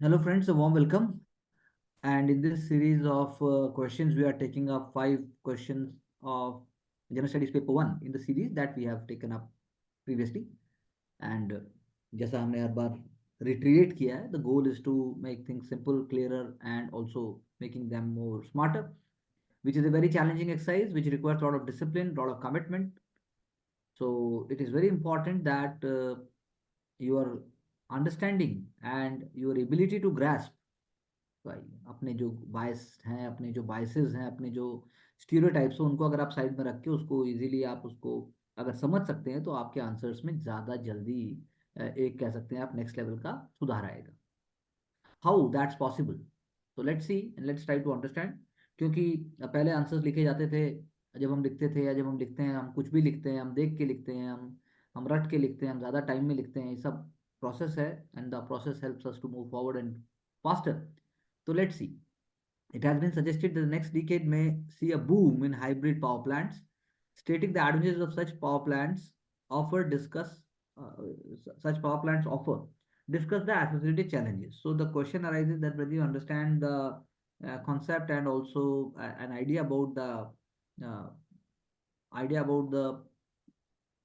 Hello, friends, a warm welcome. And in this series of questions, we are taking up five questions of General Studies Paper 1 in the series that we have taken up previously. And जैसा हमने हर बार reiterate किया है, the goal is to make things simple, clearer, and also making them more smarter, which is a very challenging exercise, which requires a lot of discipline, a lot of commitment. So it is very important that your understanding and your ability to grasp भाई अपने जो बायस हैं, अपने जो biases हैं, अपने जो stereotypes हैं, उनको अगर आप साइड में रख के उसको इजीली आप उसको अगर समझ सकते हैं तो आपके आंसर्स में ज़्यादा जल्दी एक कह सकते हैं आप नेक्स्ट लेवल का सुधार आएगा. How that's possible? तो let's see and let's try to understand. क्योंकि पहले आंसर्स लिखे जाते थे, जब हम लिखते थे या जब हम लिखते हैं, हम कुछ भी लिखते हैं, हम देख के लिखते हैं, हम रट के लिखते हैं, हम ज़्यादा टाइम में लिखते हैं. ये सब प्रोसेस है and the process helps us to move forward and faster. तो let's see. It has been suggested that the next decade may see a boom in hybrid power plants, stating the advantages of such power plants offer discuss such power plants offer discuss the associated challenges. So the question arises that whether you understand the concept and also an uh, idea about the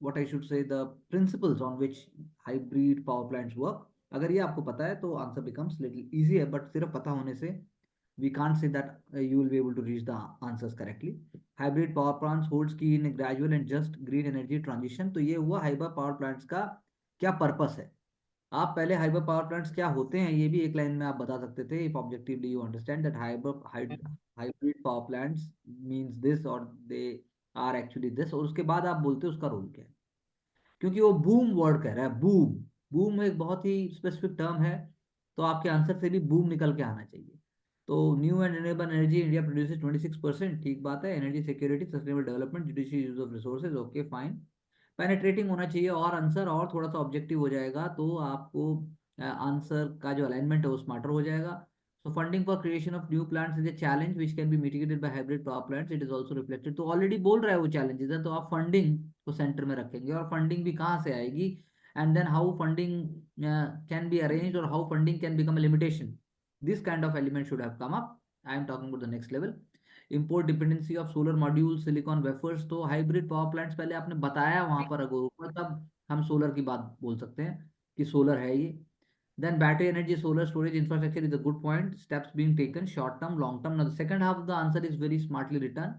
what I should say the principles on which hybrid power plants work. अगर ये आपको पता है तो answer becomes little easy है, but सिर्फ पता होने से we can't say that you will be able to reach the answers correctly. Hybrid power plants holds key in a gradual and just green energy transition. तो ये हुआ Haber power plants का क्या पर्पस है. आप पहले हाइबर पावर प्लांट्स क्या होते हैं ये भी एक लाइन में आप बता सकते थे. If objectively you understand that hybrid power plants means this और दे आर एक्चुअली दिस, और उसके बाद आप बोलते हो उसका रोल क्या है. क्योंकि वो बूम वर्ड कह रहा है. बूम बूम एक बहुत ही स्पेसिफिक टर्म है, तो आपके आंसर से भी बूम निकल के आना चाहिए. तो new and renewable energy India produces 26%, ठीक बात है. Energy security, sustainable development, judicial use of resources, okay fine. Penetrating होना चाहिए और आंसर और थोड़ा सा ऑब्जेक्टिव हो जाएगा तो आपको आंसर का जो अलाइनमेंट है वो स्मार्टर हो जाएगा. So funding for creation of new plants is a challenge which can be mitigated by hybrid power plants. It is also reflected. तो ऑलरेडी बोल रहा है वो challenges है, तो आप फंडिंग को सेंटर में रखेंगे और फंडिंग भी कहाँ से आएगी, and then how funding can be arranged और how funding can become a limitation. This kind of element should have come up. I am talking about the next level. Import dependency of solar modules, silicon wafers. तो hybrid power plants पहले आपने बताया वहां पर अगर ऊपर, तब हम सोलर की बात बोल सकते हैं कि सोलर है ये. Then battery energy, solar storage infrastructure is a good point. Steps being taken, short term, long term. Now the second half of the answer is very smartly written.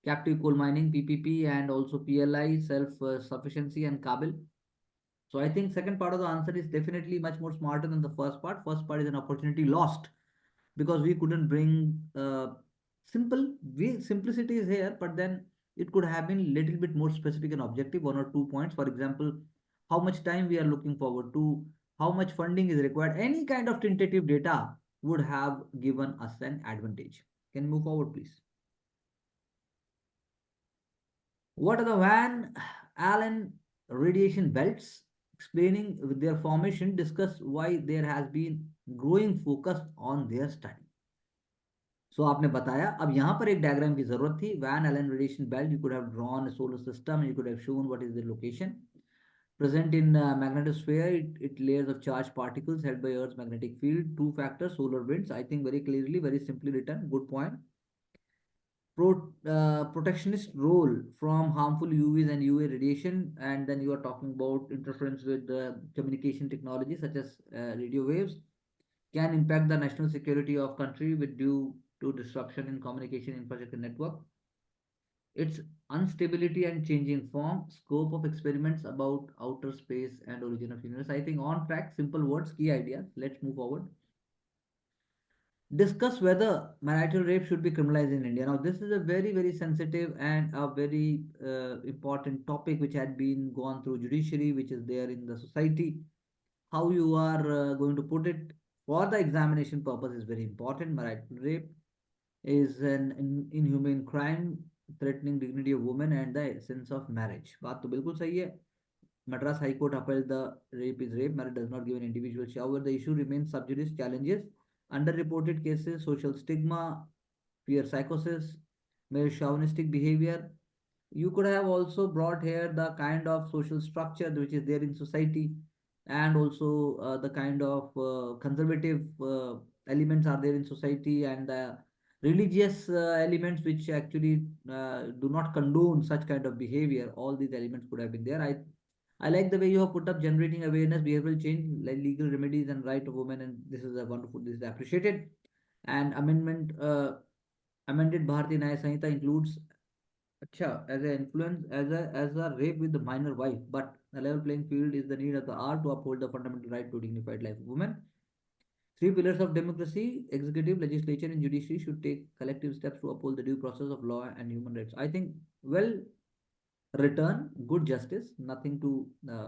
Captive coal mining, PPP, and also PLI, self sufficiency, and Kabil. So I think second part of the answer is definitely much more smarter than the first part. First part is an opportunity lost because we couldn't bring simple. We simplicity is here, but then it could have been little bit more specific and objective. 1 or 2 points, for example, how much time we are looking forward to, how much funding is required. Any kind of tentative data would have given us an advantage. Can you move forward, please? What are the Van Allen radiation belts? Explaining with their formation, discuss why there has been growing focus on their study. सो आपने बताया. अब यहाँ पर एक diagram की जरूरत थी. Van Allen radiation belt, you could have drawn solar system, you could have shown what is the location present in magnetosphere. It layers of charged particles held by Earth's magnetic field. Two factors, solar winds. I think very clearly, very simply written. Good point. Protectionist role from harmful UVs and UA radiation, and then you are talking about interference with communication technology such as radio waves can impact the national security of country with due to disruption in communication infrastructure network. Its instability and changing form, scope of experiments about outer space and origin of universe. I think on track, simple words, key ideas. Let's move forward. Discuss whether marital rape should be criminalized in India. Now, this is a very, very sensitive and a very important topic which had been gone through judiciary, which is there in the society. How you are going to put it for the examination purpose is very important. Marital rape is an inhumane crime threatening dignity of women and the essence of marriage. बात तो बिल्कुल सही है. Madras High Court upheld the rape is rape. Marriage does not give an individual shower. The issue remains sub judice. Challenges: underreported cases, social stigma, peer psychosis, male chauvinistic behavior. You could have also brought here the kind of social structure which is there in society. and also the kind of conservative elements are there in society, and the religious elements which actually do not condone such kind of behavior. All these elements could have been there. I like the way you have put up generating awareness, behavioral change, like legal remedies and right of women, and this is a wonderful. This is appreciated. And amended Bharatiya Nyaya Sanhita includes as a influence as a rape with the minor wife, but a level playing field is the need of the hour to uphold the fundamental right to dignified life of women. Three pillars of democracy: executive, legislature, and judiciary should take collective steps to uphold the due process of law and human rights. I think well return, good justice, nothing to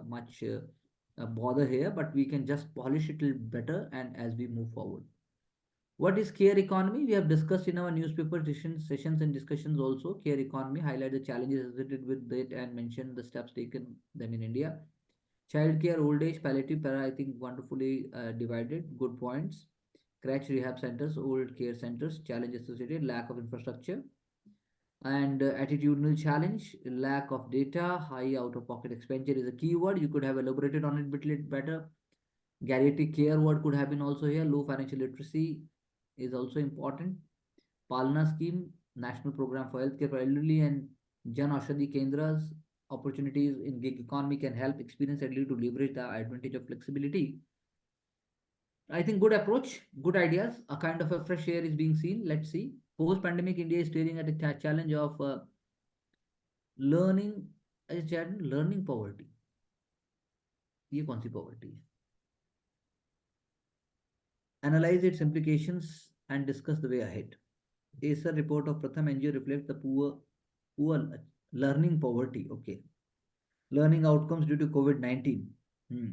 much bother here, but we can just polish it a little better and as we move forward. What is care economy? We have discussed in our newspaper sessions and discussions also. Care economy highlight the challenges associated with it and mention the steps taken them in India. Child care, old age, palliative, para, I think wonderfully divided. Good points. Crash rehab centers, old care centers, challenge associated, lack of infrastructure, and attitudinal challenge, lack of data, high out of pocket expenditure is a key word. You could have elaborated on it a bit better. Geriatric care word could have been also here. Low financial literacy is also important. Palna scheme, national program for healthcare for elderly, and Jan Aushadhi Kendras, opportunities in gig economy can help experienced elderly to leverage the advantage of flexibility. I think good approach, good ideas, a kind of a fresh air is being seen. Let's see. Post pandemic, India is staring at a challenge of learning, learning poverty. ये कौन सी poverty है? Analyze its implications and discuss the way ahead. Acer report of Pratham NGO reflects the poor learning poverty. Okay. Learning outcomes due to COVID-19. Hmm.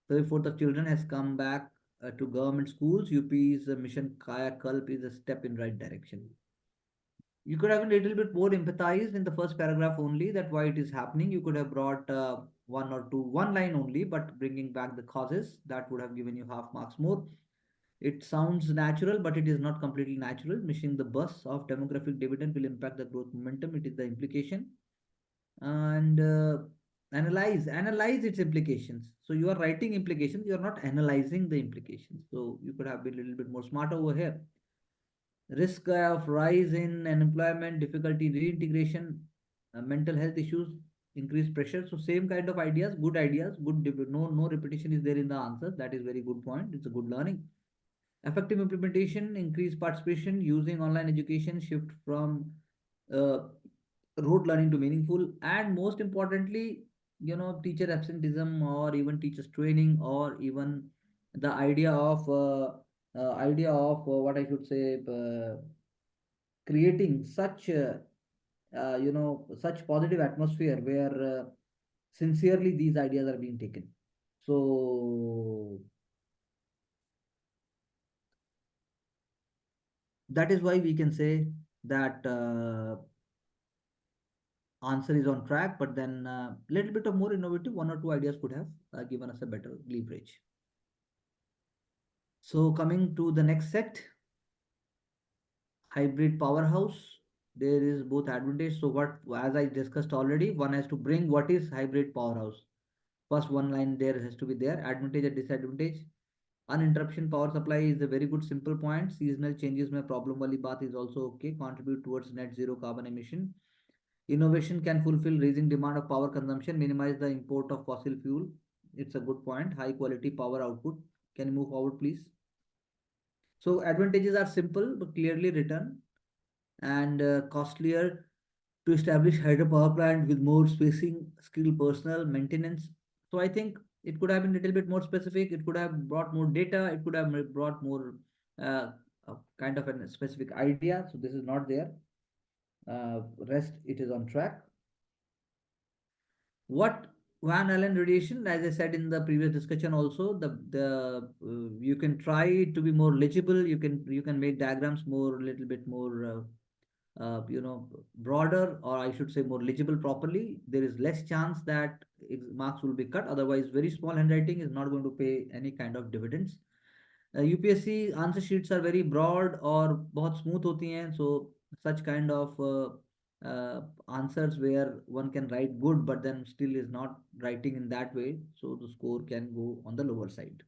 Third-fourth of children has come back to government schools. UP's Mission Kaya Kalp is a step in right direction. You could have a little bit more empathized in the first paragraph only that why it is happening. You could have brought one line only, but bringing back the causes that would have given you half marks more. It sounds natural, but it is not completely natural. Missing the bus of demographic dividend will impact the growth momentum. It is the implication. And analyze its implications. So you are writing implications, you are not analyzing the implications. So you could have been a little bit more smart over here. Risk of rise in unemployment, difficulty in reintegration, mental health issues, increased pressure. So same kind of ideas, no repetition is there in the answers. That is very good point. It's a good learning. Effective implementation, increased participation, using online education, shift from uh, rote learning to meaningful, and most importantly, teacher absenteeism or even teachers training, or even the idea of what I should say, creating such positive atmosphere where sincerely these ideas are being taken. So that is why we can say that answer is on track, but then a little bit of more innovative, one or two ideas could have given us a better leverage. So coming to the next set, hybrid powerhouse, there is both advantage. So what, as I discussed already, one has to bring what is hybrid powerhouse. First one line there has to be there. Advantage and disadvantage. Uninterruption power supply is a very good simple point. Seasonal changes में problem वाली बात is also okay. Contribute towards net zero carbon emission. Innovation can fulfill raising demand of power consumption, minimize the import of fossil fuel. It's a good point. High quality power output. Can you move forward, please? So advantages are simple but clearly written, and costlier to establish hydropower plant with more spacing, skilled personnel, maintenance. So I think it could have been a little bit more specific. It could have brought more data. It could have brought more kind of a specific idea. So this is not there. Rest it is on track. What Van Allen radiation, as I said in the previous discussion also, you can try to be more legible. You can make diagrams more, a little bit more broader, or I should say more legible properly. There is less chance that marks will be cut. Otherwise, very small handwriting is not going to pay any kind of dividends. UPSC answer sheets are very broad or बहुत smooth होती हैं, so such kind of answers where one can write good but then still is not writing in that way, so the score can go on the lower side.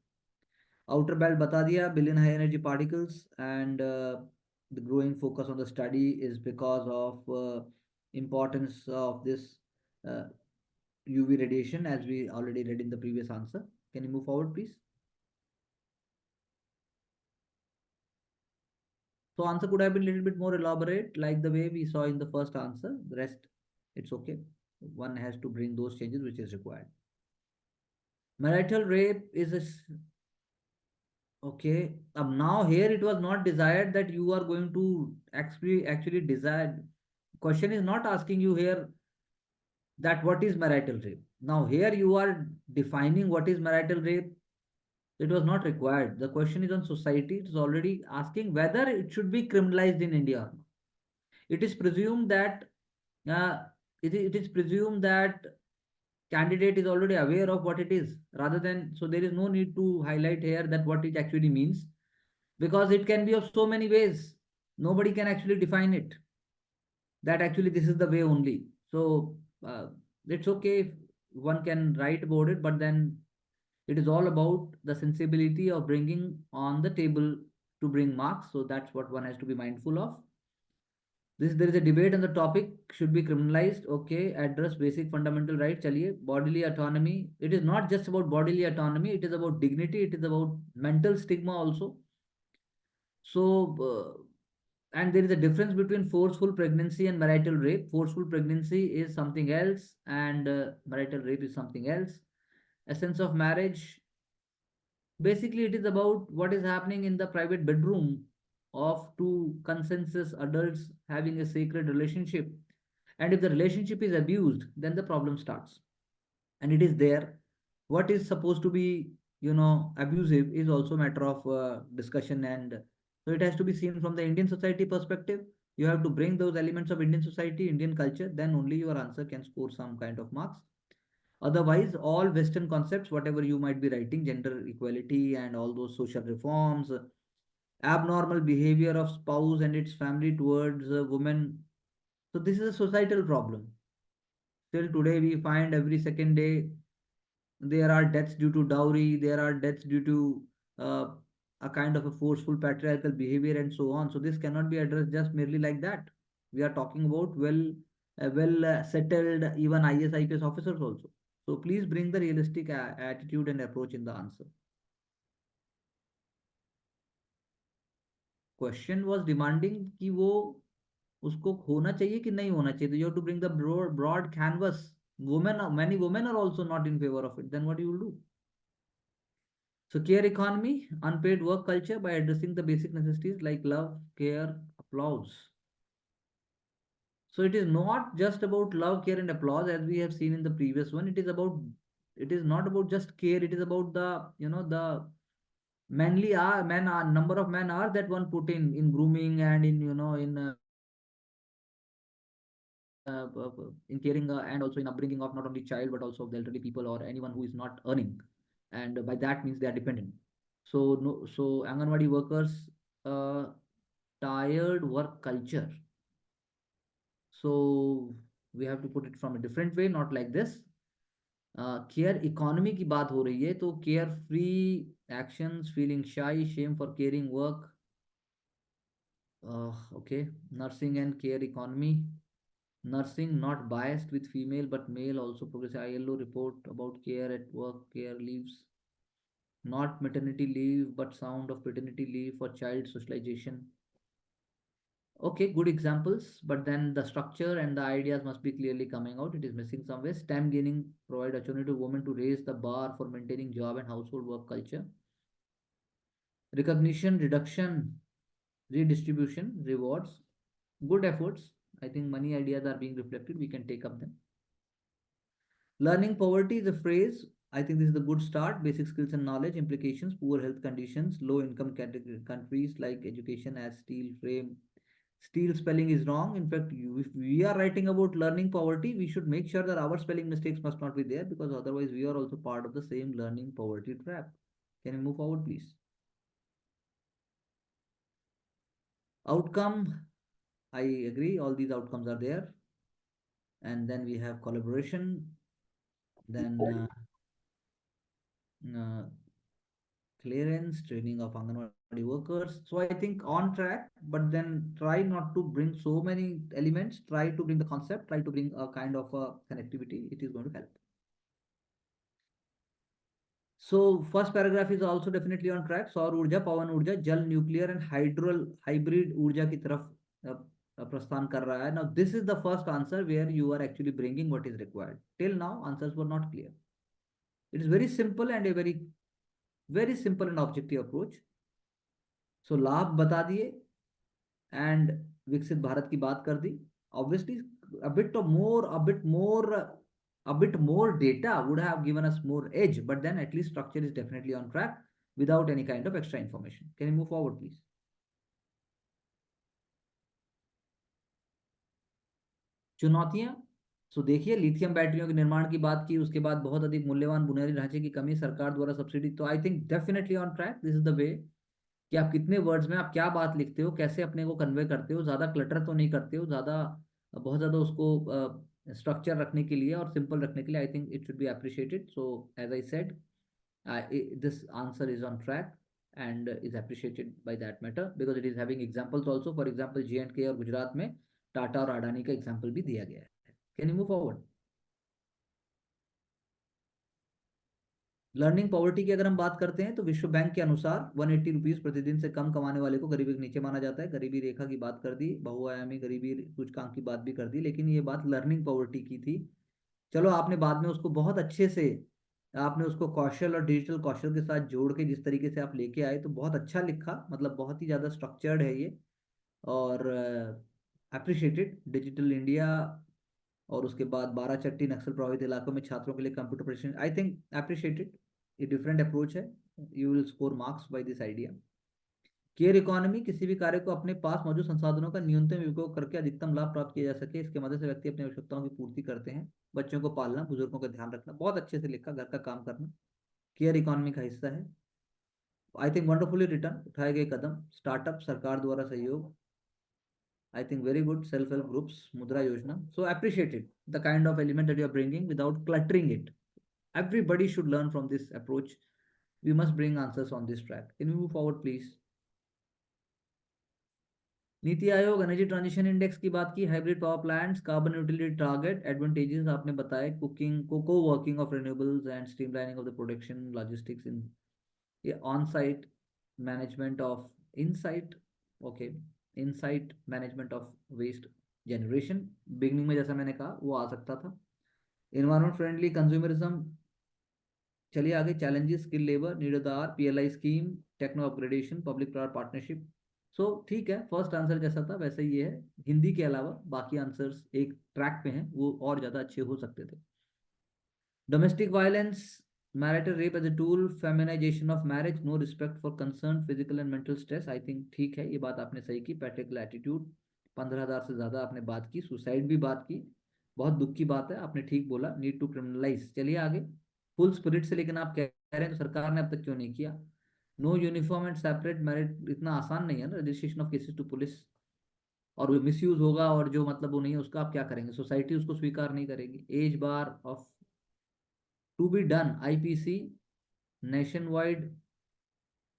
Outer belt bata diya, billion high energy particles, and the growing focus on the study is because of importance of this uh, UV radiation, as we already read in the previous answer. Can you move forward, please? So answer could have been a little bit more elaborate, like the way we saw in the first answer. The rest, it's okay. One has to bring those changes which is required. Marital rape is okay. Now here it was not desired that you are going to actually desire. Question is not asking you here that what is marital rape. Now here you are defining what is marital rape. It was not required. The question is on society. It is already asking whether it should be criminalized in India or not. It is presumed that uh, it is presumed that candidate is already aware of what it is, rather than, so there is no need to highlight here that what it actually means, because it can be of so many ways. Nobody can actually define it that actually this is the way only. So it's okay if one can write about it, but then it is all about the sensibility of bringing on the table to bring marks. So that's what one has to be mindful of. This, there is a debate on the topic, should be criminalized. Okay, address basic fundamental right. Chaliye, bodily autonomy. It is not just about bodily autonomy, it is about dignity, it is about mental stigma also. So and there is a difference between forceful pregnancy and marital rape. Forceful pregnancy is something else, and marital rape is something else. Essence of marriage, basically it is about what is happening in the private bedroom of two consensus adults having a sacred relationship. And if the relationship is abused, then the problem starts. And it is there. What is supposed to be, abusive is also a matter of discussion. And so it has to be seen from the Indian society perspective. You have to bring those elements of Indian society, Indian culture, then only your answer can score some kind of marks. Otherwise, all Western concepts, whatever you might be writing, gender equality and all those social reforms, abnormal behavior of spouse and its family towards women. So this is a societal problem. Till today, we find every second day there are deaths due to dowry, there are deaths due to uh, a kind of a forceful patriarchal behavior and so on. So this cannot be addressed just merely like that. We are talking about well settled even IS IPS officers also. So please bring the realistic attitude and approach in the answer. Question was demanding कि वो उसको होना चाहिए कि नहीं होना चाहिए. So you have to bring the broad canvas. Many women are also not in favor of it. Then what you will do? So care economy, unpaid work culture by addressing the basic necessities like love, care, applause. So it is not just about love, care, and applause as we have seen in the previous one. It is not about just care. It is about the manly are men are number of men are that one put in grooming and in in caring and also in upbringing of not only child but also of the elderly people or anyone who is not earning, and by that means they are dependent. So no, so Anganwadi workers, uh, tired work culture. So we have to put it from a different way, not like this. Care economy की बात हो रही है तो care free actions, feeling शाई, Shem for caring work. Okay, nursing and care economy. Nursing not biased with female but male also progress. ILO report about care at work, care leaves. Not maternity leave but sound of paternity leave for child socialization. Okay, good examples, but then the structure and the ideas must be clearly coming out. It is missing somewhere. STEM gaining provide opportunity to women to raise the bar for maintaining job and household work culture. Recognition, reduction, redistribution, rewards, good efforts. I think money ideas are being reflected. We can take up them. Learning poverty is a phrase. I think this is a good start. Basic skills and knowledge, implications, poor health conditions, low income category countries like education as steel frame. Steel spelling is wrong. In fact, if we are writing about learning poverty, we should make sure that our spelling mistakes must not be there, because otherwise we are also part of the same learning poverty trap. Can you move forward, please? Outcome, I agree. All these outcomes are there. and then we have collaboration, then uh, clearance, training of Anganwadi workers. So I think on track, but then try not to bring so many elements. Try to bring the concept. Try to bring a kind of a connectivity. It is going to help. So first paragraph is also definitely on track. सौर ऊर्जा, पवन ऊर्जा, जल, nuclear and हाइड्रोल hybrid ऊर्जा की तरफ प्रस्थान कर रहा है. Now this is the first answer where you are actually bringing what is required. Till now answers were not clear. It is very simple and a very simple and objective approach. So लाभ बता दिए and विकसित भारत की बात कर दी. Obviously a bit of more a bit more a bit more data would have given us more edge, but then at least structure is definitely on track without any kind of extra information. Can you move forward please? चुनौतियां. सो देखिए, lithium बैटरियों के निर्माण की बात की, उसके बाद बहुत अधिक मूल्यवान बुनियादी ढांचे की कमी, सरकार द्वारा सब्सिडी. तो I think definitely on track. This is the way कि आप कितने वर्ड्स में आप क्या बात लिखते हो, कैसे अपने को कन्वे करते हो, ज्यादा क्लटर तो नहीं करते हो, ज्यादा बहुत ज्यादा उसको स्ट्रक्चर रखने के लिए और सिंपल रखने के लिए. I think it should be appreciated. So as I said, this answer is on track and is appreciated by that matter because it is having examples also. For example, J&K और गुजरात में टाटा और अडानी का example भी दिया गया है. Can you move forward? Learning poverty की अगर हम बात करते हैं तो विश्व बैंक के अनुसार 180 रुपीज प्रतिदिन से कम कमाने वाले को गरीबी के नीचे माना जाता है. गरीबी रेखा की बात कर दी, बहुआयामी गरीबी सूचकांक की बात भी कर दी, लेकिन ये बात लर्निंग पॉवर्टी की थी. चलो, आपने बाद में उसको बहुत अच्छे से आपने उसको कौशल और डिजिटल कौशल के साथ जोड़ के जिस तरीके से आप लेके आए तो बहुत अच्छा लिखा. मतलब बहुत ही ज़्यादा स्ट्रक्चर्ड है ये और अप्रिशिएटेड. डिजिटल इंडिया और उसके बाद बाराचट्टी नक्सल प्रभावित इलाकों में छात्रों के लिए कंप्यूटर प्रशिक्षण, आई थिंक अप्रिशिएटेड. ये डिफरेंट अप्रोच है. You will score marks by this idea. Care economy, किसी भी कार्य को अपने पास मौजूद संसाधनों का न्यूनतम उपयोग करके अधिकतम लाभ प्राप्त किया जा सके, इसके मदद से व्यक्ति अपनी आवश्यकताओं की पूर्ति करते हैं. बच्चों को पालना, बुजुर्गों का ध्यान रखना, बहुत अच्छे से लिखा. घर का काम करना केयर इकोनॉमी का हिस्सा है. I think wonderfully written. उठाए गए कदम, स्टार्टअप, सरकार द्वारा सहयोग, I think very good. Self help groups, Mudra Yojana. So appreciated the kind of element that you are bringing without cluttering it. Everybody should learn from this approach. We must bring answers on this track. Can we move forward, please? NITI Aayog energy transition index की बात की, hybrid power plants, carbon neutrality target, advantages आपने बताए, cooking को working of renewables and streamlining of the production logistics in ये on site management of insight. Okay, insight management of waste generation. Beginning में जैसा मैंने कहा वो आ सकता था. Environment friendly consumerism. चलिए आगे, चैलेंजेस, स्किल लेबर, नीडोदार, PLI scheme, techno upgradation, public private partnership. So ठीक है, फर्स्ट आंसर जैसा था वैसे ही है. हिंदी के अलावा बाकी आंसर्स एक ट्रैक पे हैं, वो और ज़्यादा अच्छे हो सकते थे. Domestic violence, marital rape as a tool, feminization of marriage, no respect for concern, physical and mental stress. I think ठीक है, ये बात आपने सही की. प्रैक्टिकल एटीट्यूड, 15,000 से ज़्यादा आपने बात की. सुसाइड भी बात की, बहुत दुख की बात है, आपने ठीक बोला. Need to criminalize. चलिए आगे. फुल स्पिरिट से, लेकिन आप कह रहे हैं तो सरकार ने अब तक क्यों नहीं किया? No uniform and separate merit, इतना आसान नहीं है ना registration of cases to police. और मिस यूज होगा और जो मतलब वो नहीं है उसका आप क्या करेंगे? सोसाइटी उसको स्वीकार नहीं करेगी. As bar of to be done, IPC, nationwide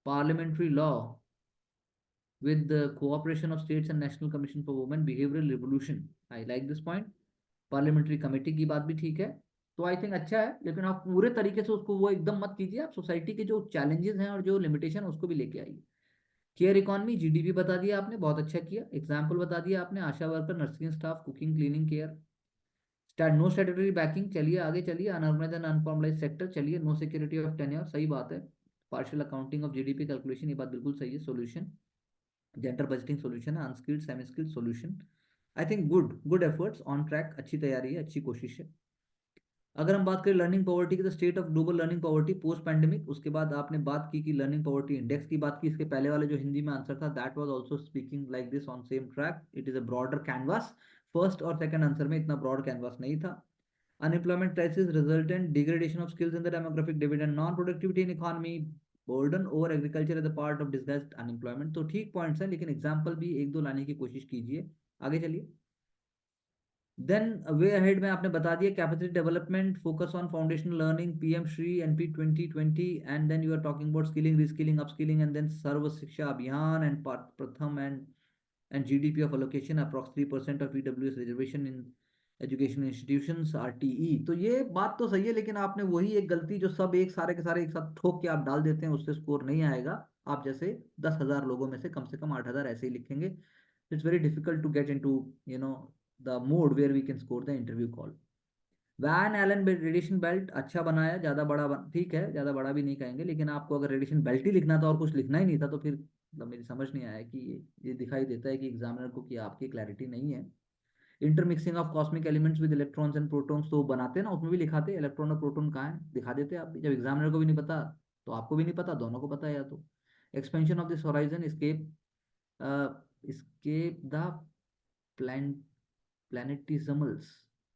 parliamentary law with the cooperation of states and national commission for women, behavioral revolution. I like this point. Parliamentary committee की बात भी ठीक है. तो आई थिंक अच्छा है, लेकिन आप पूरे तरीके से उसको वो एकदम मत कीजिए. आप सोसाइटी के जो चैलेंजेस हैं और जो लिमिटेशन है उसको भी लेके आइए. केयर इकोनॉमी, जीडीपी बता दिया आपने, बहुत अच्छा किया. एग्जाम्पल बता दिया आपने, ASHA worker, nursing staff, cooking, cleaning, care. No statutory backing. चलिए आगे चलिए. Unorganised and unformalised sector. चलिए, नो सिक्योरिटी ऑफ टेन्योर, सही बात है. Partial accounting of GDP calculation, ये बात बिल्कुल सही है. सोल्यूशन, जेंडर बजटिंग सोल्यूशन है. Unskilled, semi skilled solution. I think good good efforts, on track, अच्छी तैयारी है, अच्छी कोशिश है. अगर हम बात करें लर्निंग पॉवर्टी की, तो state of global learning poverty post pandemic. उसके बाद आपने बात की कि लर्निंग पॉवर्टी इंडेक्स की बात की. इसके पहले वाले जो हिंदी में आंसर था, that was also speaking like this on same track. It is a broader canvas. First और सेकंड आंसर में इतना ब्रॉड कैनवास नहीं था. Unemployment crisis, resultant degradation of skills in the demographic dividend, non productivity in economy, burden over agriculture as a part of disguised unemployment. तो ठीक points हैं, लेकिन example भी एक दो लाने की कोशिश कीजिए. आगे चलिए. देन वे अहेड में आपने बता दिया capacity development, focus on foundational learning, PM Shri, NEP 2020, and then you are talking about skilling, reskilling, upskilling, and then Sarva Shiksha Abhiyan and प्रथम and GDP of allocation approx 3% of EWS reservation in education institutions RTE। तो ये बात तो सही है, लेकिन आपने वही एक गलती जो सब एक सारे के सारे एक साथ ठोक के आप डाल देते हैं, उससे स्कोर नहीं आएगा। आप जैसे 10,000 लोगों में से कम 8,000 ऐसे ही लिखेंगे। It's very difficult to get into you know the mode where we can score the interview call. Van Allen radiation belt अच्छा बनाया, ज्यादा ठीक है, ज्यादा बड़ा भी नहीं कहेंगे, लेकिन आपको अगर रेडिएशन बेल्ट ही लिखना था और कुछ लिखना ही नहीं था तो फिर मतलब मेरी समझ नहीं आया कि ये दिखाई देता है कि एग्जामिनर को कि आपकी क्लैरिटी नहीं है। Intermixing of cosmic elements with electrons and protons तो वो बनाते हैं ना, उसमें भी लिखाते इलेक्ट्रॉन और प्रोटॉन कहाँ है, दिखा देते आप भी। जब एग्जामिनर को भी नहीं पता तो आपको भी नहीं पता, दोनों को पता है या तो। Expansion of this horizon, escape the plan planetismals,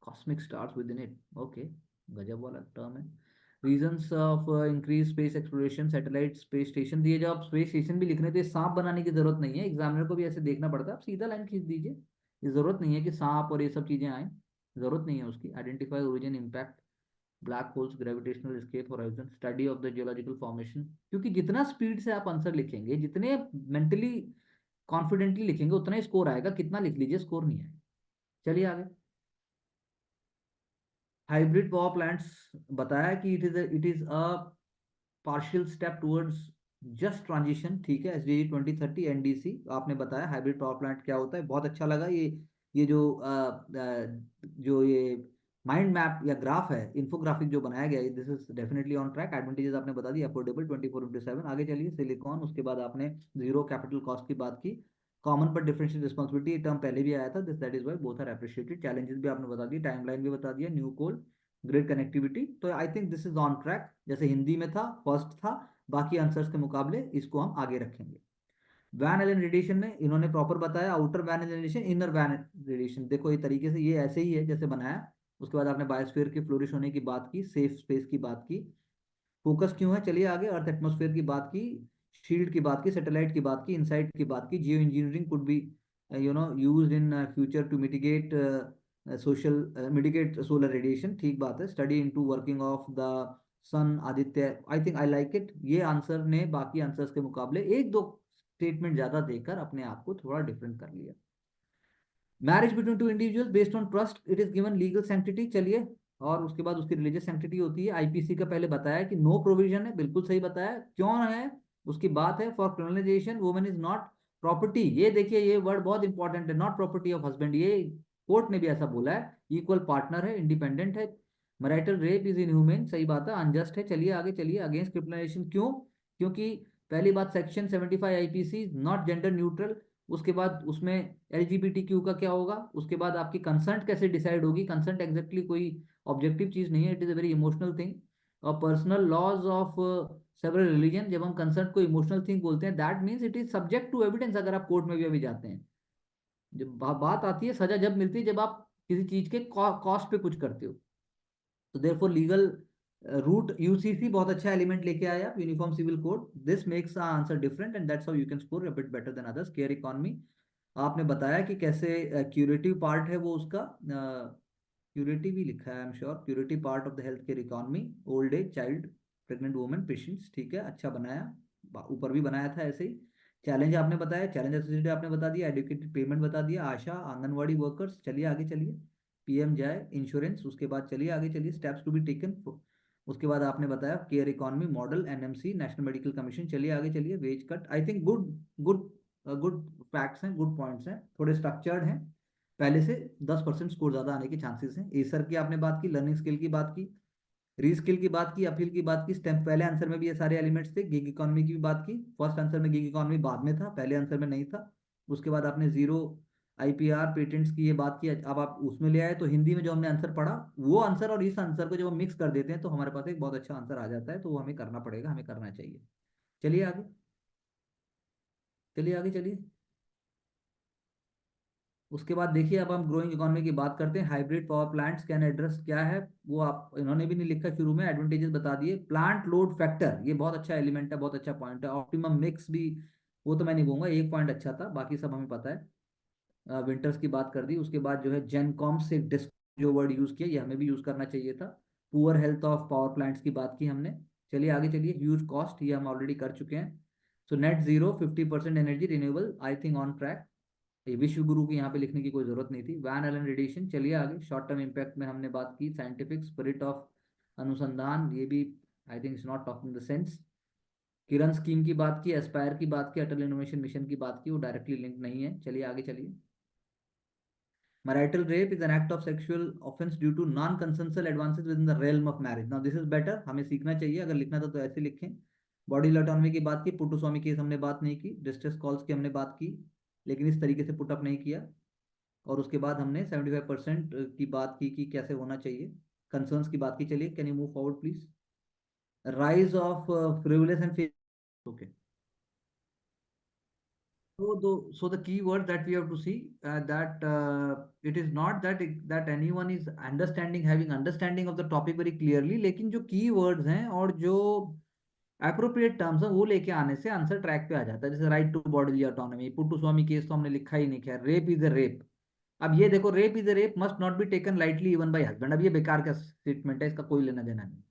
cosmic stars within it, okay, गजब वाला टर्म है। Reasons of increase space exploration, satellite, space station दिए। जब आप स्पेस स्टेशन भी लिख रहे थे, सांप बनाने की जरूरत नहीं है, एग्जामिनर को भी ऐसे देखना पड़ता है, आप सीधा लाइन खींच दीजिए। ये जरूरत नहीं है कि सांप और ये सब चीजें आए, जरूरत नहीं है उसकी। Identify origin, impact, black holes, gravitational escape horizon, study of the geological formation. क्योंकि जितना स्पीड से आप आंसर लिखेंगे, जितने मेंटली कॉन्फिडेंटली लिखेंगे, उतना ही स्कोर आएगा। कितना लिख लीजिए, स्कोर नहीं आएगा। चलिए आगे। हाइब्रिड पावर प्लांट्स बताया कि it is a partial step towards just transition, ठीक है। SDG 2030 NDC आपने बताया हाइब्रिड पावर प्लांट क्या होता है, बहुत अच्छा लगा। ये जो ये माइंड मैप या ग्राफ है, इन्फोग्राफिक जो बनाया गया है, this is definitely on track. Advantages आपने बता दी, अफोर्डेबल 24/7। आगे चलिए, सिलिकॉन, उसके बाद आपने जीरो कैपिटल कॉस्ट की बात की। कॉमन पर डिफरेंशियल रिस्पॉन्सिबिलिटी, ये टर्म पहले भी आया था, this that is why both are appreciated. Challenges भी आपने बता दिए, टाइमलाइन भी बता दिया, न्यू कोल, ग्रिड कनेक्टिविटी। तो I think this is on track, जैसे हिंदी में था, फर्स्ट था। बाकी आंसर्स के मुकाबले इसको हम आगे रखेंगे। वैन एलन रेडिएशन में इन्होंने प्रॉपर बताया, outer Van Allen radiation, inner Van radiation. देखो ये तरीके से, ये ऐसे ही है जैसे बनाया। उसके बाद आपने बायोस्फीयर के फ्लोरिश होने की बात की, सेफ स्पेस की बात की, फोकस क्यों है, चलिए आगे, अर्थ एटमोस्फेयर की बात की, शील्ड की बात की, सैटेलाइट की बात की, इनसाइट की बात की, geo engineering could be used in future to mitigate solar radiation, ठीक बात है। Study into working of the sun, Aditya, I think I like it. ये आंसर ने बाकी आंसर्स के मुकाबले एक दो स्टेटमेंट ज्यादा देकर अपने आप को थोड़ा डिफरेंट कर लिया। Marriage between two individual based on trust, it is given legal sanctity, चलिए। और उसके बाद उसकी रिलीजियस सैंक्टिटी होती है। आईपीसी का पहले बताया कि नो प्रोविजन है, बिल्कुल सही बताया। क्यों है उसकी बात है, for criminalisation women is not property. ये देखिए, ये वर्ड बहुत इंपॉर्टेंट है, नॉट प्रॉपर्टी ऑफ हस्बैंड, ये कोर्ट ने भी ऐसा बोला है। इक्वल पार्टनर है, इंडिपेंडेंट है। मैरिटल रेप इज इनह्यूमेन, सही बात है, अनजस्ट है। चलिए आगे चलिए। अगेंस्ट क्रिमिनलाइजेशन क्यों, क्योंकि पहली बात section 75 IPC not gender neutral. उसके बाद उसमें LGBTQ का क्या होगा, उसके बाद आपकी कंसर्ट कैसे डिसाइड होगी। कंसर्ट एग्जैक्टली कोई ऑब्जेक्टिव चीज नहीं है, it is a very emotional thing. और personal laws of several religion, जब हम कंसर्ट को इमोशनल थिंग बोलते हैं, that means it is subject to evidence. अगर आप कोर्ट में भी अभी जाते हैं, जब बात आती है, सजा जब मिलती है जब आप किसी चीज के कॉस्ट पे कुछ करते हो। तो देयरफॉर लीगल रूट यूसीसी बहुत अच्छा एलिमेंट लेके आया, uniform civil code. This makes answer different and that's how you can score a bit better than others. Care economy आपने बताया कि कैसे क्यूरेटिव पार्ट है वो उसका, क्यूरेटिव ही लिखा है, I am sure, curative part of the health care economy, old age, child, pregnant women, patients, ठीक है, अच्छा बनाया। ऊपर भी बनाया था ऐसे ही। चैलेंज आपने बताया, चैलेंज एसोसिएटेड आपने बता दिया, एडुकेटेड पेमेंट बता दिया, आशा, आंगनवाड़ी वर्कर्स, चलिए आगे चलिए। PM जाए, इंश्योरेंस, उसके बाद चलिए आगे चलिए, स्टेप्स टू बी टेकन। उसके बाद आपने बताया care economy model, NMC, national medical commission, चलिए आगे चलिए। Wage cut, I think good good good facts हैं, गुड पॉइंट्स हैं, थोड़े स्ट्रक्चर्ड हैं। पहले से 10% स्कोर ज्यादा आने के चांसेस हैं। एसर की आपने बात की, लर्निंग स्किल की बात की, रीस्किल की बात की, अपील की बात की। स्टेप पहले आंसर में भी ये सारे एलिमेंट्स थे। गिग इकोनॉमी की भी बात की, फर्स्ट आंसर में गिग इकोनॉमी बाद में था, पहले आंसर में नहीं था। उसके बाद आपने जीरो IPR पेटेंट्स की ये बात की, अब आप उसमें ले आए। तो हिंदी में जो हमने आंसर पढ़ा, वो आंसर और इस आंसर को जब हम मिक्स कर देते हैं तो हमारे पास एक बहुत अच्छा आंसर आ जाता है। तो वो हमें करना पड़ेगा, हमें करना चाहिए। चलिए आगे, चलिए आगे चलिए। उसके बाद देखिए, अब हम ग्रोइंग इकोनॉमी की बात करते हैं। Hybrid power plants can address क्या है, वो आप इन्होंने भी नहीं लिखा शुरू में, एडवांटेजेस बता दिए। प्लांट लोड फैक्टर, ये बहुत अच्छा एलिमेंट है, बहुत अच्छा पॉइंट है। ऑप्टिमम मिक्स भी, वो तो मैं नहीं कहूंगा, एक पॉइंट अच्छा था, बाकी सब हमें पता है। विंटर्स की बात कर दी। उसके बाद जो है जेनकॉम से डिस्क जो वर्ड यूज किया, ये हमें भी यूज करना चाहिए था। Poor health of power plants की बात की हमने। चलिए आगे चलिए, ह्यूज कॉस्ट, ये हम ऑलरेडी कर चुके हैं। So net zero, 50% energy renewable, I think on track. ये विश्व गुरु की यहाँ पे लिखने की कोई जरूरत नहीं थी। वैन एलन रेडिएशन, चलिए आगे। शॉर्ट टर्म इम्पैक्ट में हमने बात की। साइंटिफिक स्पिरिट ऑफ अनुसंधान, ये भी I think it's not talking the sense. Kiran scheme की बात की, एस्पायर की बात की, अटल इनोवेशन मिशन की बात की, वो डायरेक्टली लिंक नहीं है। चलिए आगे चलिए। Marital rape is an act of sexual offense due to non-consensual advances within the realm of marriage. Now this is better, हमें सीखना चाहिए, अगर लिखना था तो ऐसे लिखें। बॉडी ऑटोनॉमी की बात की, पुट्टू स्वामी केस हमने बात नहीं की। डिस्ट्रेस कॉल्स की हमने बात की, लेकिन इस तरीके से पुटअप नहीं किया। और उसके बाद हमने 75% की बात की कि कैसे होना चाहिए। कंसर्न्स की बात की। चलिए, can you move forward please. Rise of frivolous and okay. So the key word that we have to see, that it is not that anyone is having understanding of the topic very clearly, लेकिन जो key words हैं और जो appropriate terms हैं वो लेके आने से आंसर ट्रैक पे आ जाता है। जैसे right to bodily autonomy, Puttaswamy case तो हमने लिखा ही नहीं, खैर। रेप इज अ रेप, अब ये देखो, rape is a rape must not be taken lightly even bye husband. अब ये बेकार का स्टेटमेंट है, इसका कोई लेना देना नहीं।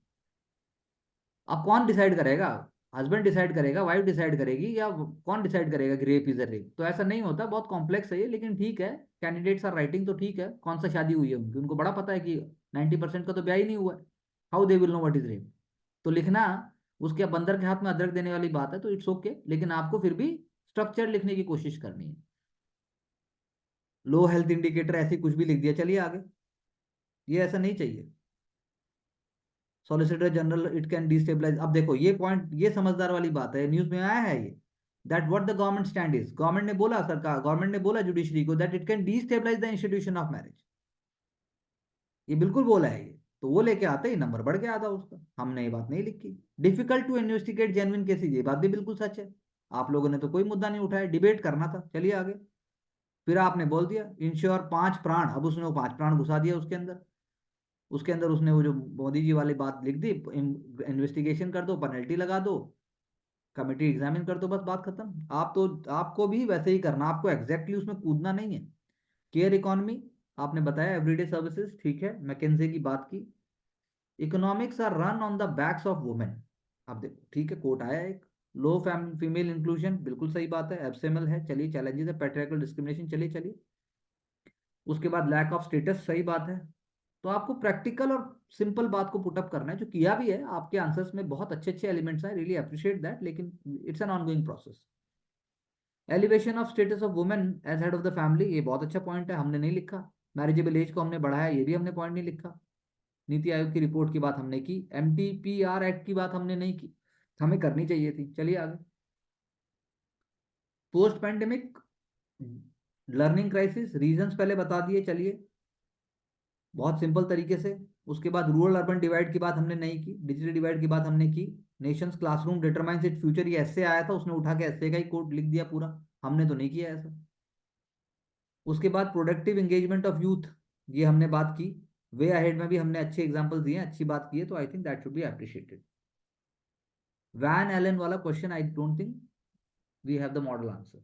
अब कौन डिसाइड करेगा? हस्बैंड डिसाइड करेगा, वाइफ डिसाइड करेगी, या कौन डिसाइड करेगा कि रेप इज अ रेप? तो ऐसा नहीं होता, बहुत कॉम्प्लेक्स है ये, लेकिन ठीक है। कैंडिडेट्स आर राइटिंग तो ठीक है। कौन सा शादी हुई है उनकी, उनको बड़ा पता है कि 90% का तो ब्याह ही नहीं हुआ है। How they will know what is rape? तो लिखना उसके बंदर के हाथ में अदरक देने वाली बात है, तो इट्स ओके, लेकिन आपको फिर भी स्ट्रक्चर लिखने की कोशिश करनी है। लो हेल्थ इंडिकेटर ऐसी कुछ भी लिख दिया, चलिए आगे। ये ऐसा नहीं चाहिए। Solicitor general it can destabilise, अब देखो ये पॉइंट, ये समझदार वाली बात है, न्यूज में आया है ये। That what the government stand is, government ने बोला, सरकार गवर्नमेंट ने बोला जुडिशरी को, that it can destabilise the institution of marriage. ये बिल्कुल बोला है ये। तो वो लेके आते ही नंबर बढ़ गया था उसका, हमने ये बात नहीं लिखी। Difficult to investigate genuine cases, ये बात भी बिल्कुल सच है। आप लोगों ने तो कोई मुद्दा नहीं उठाया, डिबेट करना था। चलिए आगे। फिर आपने बोल दिया इंश्योर 5 प्राण, अब उसने वो 5 प्राण घुसा दिया उसके अंदर। उसके अंदर उसने वो जो मोदी जी वाली बात लिख दी, इन्वेस्टिगेशन कर दो, पेनल्टी लगा दो, कमेटी एग्जामिन कर दो, बस बात खत्म। आप तो, आपको भी वैसे ही करना, आपको एग्जैक्टली उसमें कूदना नहीं है। केयर इकोनॉमी आपने बताया, एवरीडे सर्विसेज ठीक है। मैकेंजी की बात की। Economics are run on the backs of women, अब देखो ठीक है, कोट आया एक। लो फीमेल इंक्लूजन, बिल्कुल सही बात है, एब्सेमल है। चलिए, चैलेंजेस है, पैट्रियार्कल डिस्क्रिमिनेशन, चलिए चलिए। उसके बाद लैक ऑफ स्टेटस, सही बात है। तो आपको प्रैक्टिकल और सिंपल बात को पुटअप करना है, जो किया भी है। आपके आंसर्स में बहुत अच्छे अच्छे एलिमेंट्स हैं, रियली अप्रिशिएट दैट, लेकिन it's an ongoing process. Elevation of status of women as head of the family, ये बहुत अच्छा पॉइंट है, हमने नहीं लिखा। मैरिजेबल एज को हमने बढ़ाया, ये भी हमने पॉइंट नहीं लिखा। नीति आयोग की रिपोर्ट की बात हमने की, MTPR एक्ट की बात हमने नहीं की, हमें करनी चाहिए थी। चलिए आगे। Post pandemic learning crisis, reasons पहले बता दिए, चलिए बहुत सिंपल तरीके से। उसके बाद रूरल अर्बन डिवाइड की बात हमने नहीं की, डिजिटल डिवाइड की बात हमने की। Nations classroom determines it future, ये ऐसे आया था, उसने उठा के ऐसे का ही कोड लिख दिया पूरा, हमने तो नहीं किया ऐसा। उसके बाद प्रोडक्टिव एंगेजमेंट ऑफ यूथ, ये हमने बात की। वे अहेड में भी हमने अच्छे एग्जांपल दिए, अच्छी बात की है, तो I think that should be appreciated. Van Allen वाला question, I don't think we have the model answer.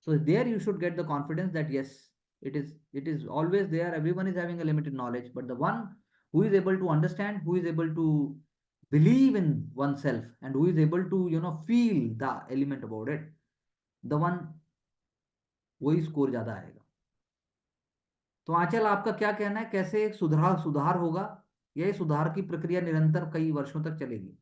So there you should get the confidence that yes, it is always there. Everyone is having a limited knowledge, but the one who is able to understand, who is able to believe in oneself, and who is able to feel the element about it, the one, वही score ज्यादा आएगा। तो आंचल, आपका क्या कहना है, कैसे एक सुधार सुधार होगा? यह सुधार की प्रक्रिया निरंतर कई वर्षों तक चलेगी?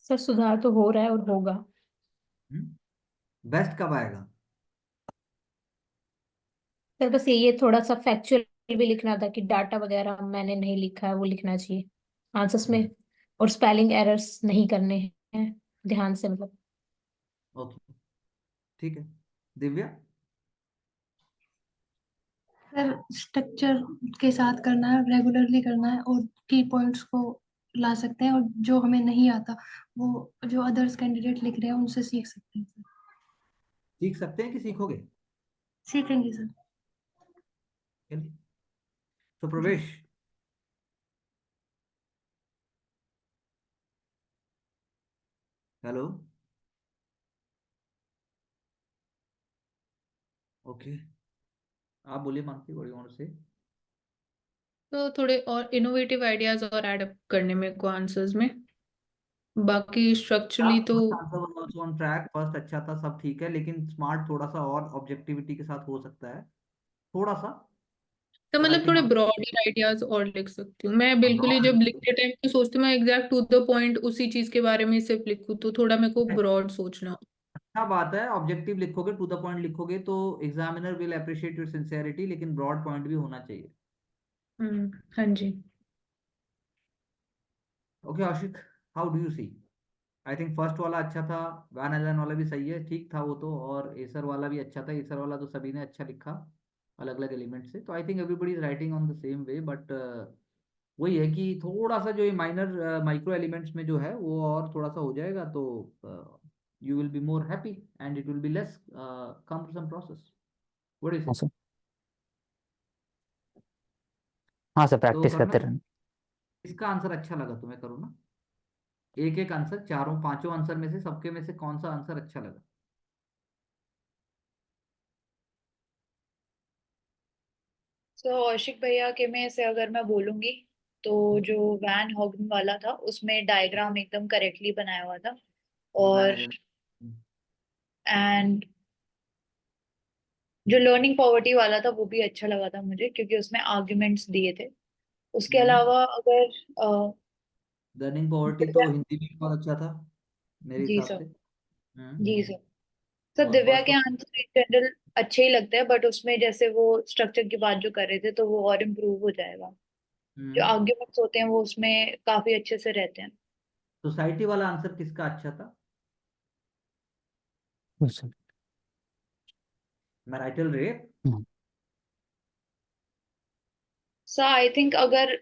सर सुधार तो हो रहा है और होगा। बेस्ट कब आएगा? सर बस ये थोड़ा सा फैक्चुअल भी लिखना था कि डाटा वगैरह मैंने नहीं लिखा है, वो लिखना चाहिए आंसर्स में। और स्पेलिंग एरर्स नहीं करने हैं ध्यान से, मतलब। ओके, ठीक है। दिव्या? सर स्ट्रक्चर के साथ करना है, रेगुलरली करना है, और की पॉइंट्स को ला सकते हैं, और जो हमें नहीं आता वो जो अदर्स कैंडिडेट लिख रहे हैं उनसे सीख सकते हैं सर। सीख सकते हैं कि सीखोगे? सीखेंगे सर। चलिए। तो जी। प्रवेश, हेलो। ओके, आप बोलिए Mansi, what you want to say? तो थोड़े और इनोवेटिव आइडियाज और ऐड अप करने में को आंसर्स में, बाकी स्ट्रक्चरली तो first answer was also on track, first अच्छा था, सब ठीक है, लेकिन स्मार्ट थोड़ा सा और ऑब्जेक्टिविटी के साथ हो सकता है, थोड़ा सा। तो बट आई मतलब थिंक थोड़े हम ब्रॉडर आइडियाज और लिख सकती हूँ मैं। बिल्कुल ही जब लिखते टाइम तो सोचती हूँ मैं एग्जैक्ट टू द पॉइंट उसी चीज के बारे में सिर्फ लिखूँ, तो थोड़ा मेरे को ब्रॉड सोचना। अच्छा बात है, ऑब्जेक्टिव लिखोगे, टू द पॉइंट लिखोगे तो examiner will appreciate your sincerity, लेकिन ब्रॉड पॉइंट भी होना चाहिए। हाँ जी। Okay Ashiq, how do you see? I think first वाला अच्छा था, वैन आइलैंड वाला भी सही है, ठीक था वो तो, और एसर वाला भी अच्छा था। एसर वाला तो सभी ने अच्छा लिखा अलग अलग एलिमेंट से, तो I think everybody is writing on the same way, but वही है कि थोड़ा सा जो ये माइनर माइक्रो एलिमेंट्स में जो है वो और थोड़ा सा हो जाएगा तो you will be more happy and it will be less cumbersome process. What is हाँ इट? सर। हाँ सर, तो प्रैक्टिस करना, करते रहना। इसका आंसर अच्छा लगा तुम्हें, करो ना। एक एक आंसर, चारों पांचों आंसर में से सबके में से कौन सा आंसर अच्छा लगा? तो कौशिक भैया के में से अगर मैं बोलूंगी तो जो वैन हॉगन वाला था उसमें डायग्राम एकदम करेक्टली बनाया हुआ था। वैन और आइलैंड। एंड जो लर्निंग पॉवर्टी वाला था वो भी अच्छा लगा था मुझे, क्योंकि उसमें आर्ग्यूमेंट्स दिए थे। उसके अलावा अगर लर्निंग पॉवर्टी तो दिव्या। हिंदी में बहुत अच्छा था मेरे जी हिसाब सर। से। जी सर। सर और दिव्या फर्स्ट, के आंसर इन जनरल अच्छे ही लगते हैं, बट उसमें जैसे वो स्ट्रक्चर की बात जो कर रहे थे तो वो और इम्प्रूव हो जाएगा। जो आर्ग्यूमेंट्स होते हैं वो उसमें काफी अच्छे से रहते हैं। सोसाइटी वाला आंसर किसका अच्छा था? yes, sir. मैराइटल रे। हम्म, सर आई थिंक अगर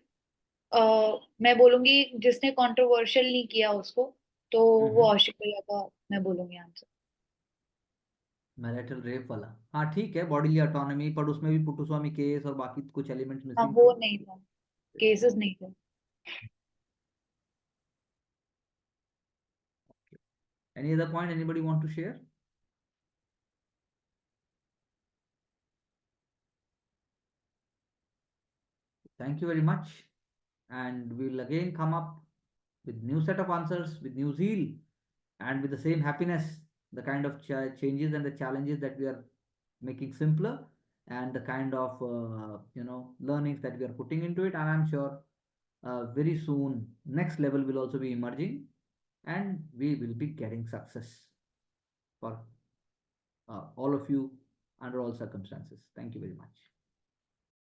मैं बोलूंगी जिसने कंट्रोवर्शियल नहीं किया उसको, तो वो आशिक भैया का मैं बोलूंगी आंसर। मैरिटल रेप वाला, हाँ ठीक है, बॉडीली ऑटोनॉमी, पर उसमें भी पुट्टुस्वामी केस और बाकी कुछ एलिमेंट्स हाँ मिसिंग थे। वो नहीं था, केसेस नहीं थे। Any other point anybody want to share? Thank you very much, and we will again come up with new set of answers, with new zeal, and with the same happiness, the kind of changes and the challenges that we are making simpler, and the kind of learnings that we are putting into it. And I'm sure very soon next level will also be emerging, and we will be getting success for all of you under all circumstances. Thank you very much.